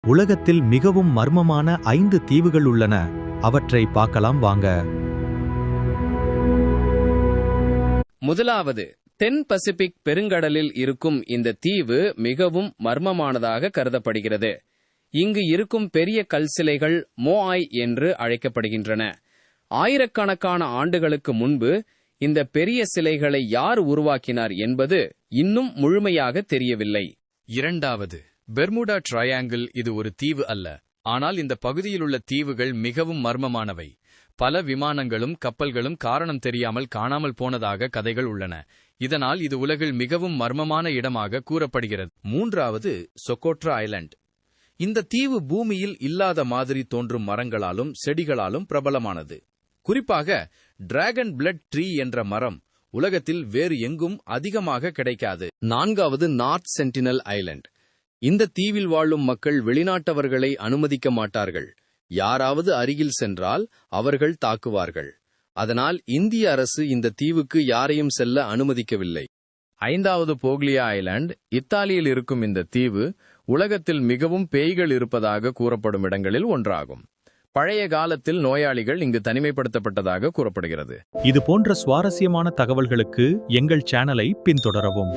உலகத்தில் மிகவும் மர்மமான 5 தீவுகள் உள்ளன. அவற்றை பார்க்கலாம் வாங்க. முதலாவது, தென் பசிபிக் பெருங்கடலில் இருக்கும் இந்த தீவு மிகவும் மர்மமானதாக கருதப்படுகிறது. இங்கு இருக்கும் பெரிய கல் சிலைகள் மோஆய் என்று அழைக்கப்படுகின்றன. ஆயிரக்கணக்கான ஆண்டுகளுக்கு முன்பு இந்த பெரிய சிலைகளை யார் உருவாக்கினார் என்பது இன்னும் முழுமையாக தெரியவில்லை. இரண்டாவது, பெர்முடா ட்ரையாங்கிள். இது ஒரு தீவு அல்ல, ஆனால் இந்த பகுதியில் உள்ள தீவுகள் மிகவும் மர்மமானவை. பல விமானங்களும் கப்பல்களும் காரணம் தெரியாமல் காணாமல் போனதாக கதைகள் உள்ளன. இதனால் இது உலகில் மிகவும் மர்மமான இடமாக கூறப்படுகிறது. மூன்றாவது, சொகோட்ரா ஐலண்ட். இந்த தீவு பூமியில் இல்லாத மாதிரி தோன்றும் மரங்களாலும் செடிகளாலும் பிரபலமானது. குறிப்பாக டிராகன் பிளட் ட்ரீ என்ற மரம் உலகத்தில் வேறு எங்கும் அதிகமாக கிடைக்காது. நான்காவது, நார்த் சென்டினல் ஐலண்ட். இந்த தீவில் வாழும் மக்கள் வெளிநாட்டவர்களை அனுமதிக்க மாட்டார்கள். யாராவது அருகில் சென்றால் அவர்கள் தாக்குவார்கள். அதனால் இந்திய அரசு இந்த தீவுக்கு யாரையும் செல்ல அனுமதிக்கவில்லை. ஐந்தாவது, போக்லியா ஐலாண்ட். இத்தாலியில் இருக்கும் இந்த தீவு உலகத்தில் மிகவும் பேய்கள் இருப்பதாக கூறப்படும் இடங்களில் ஒன்றாகும். பழைய காலத்தில் நோயாளிகள் இங்கு தனிமைப்படுத்தப்பட்டதாக கூறப்படுகிறது. இது போன்ற சுவாரஸ்யமான தகவல்களுக்கு எங்கள் சேனலை பின்தொடரவும்.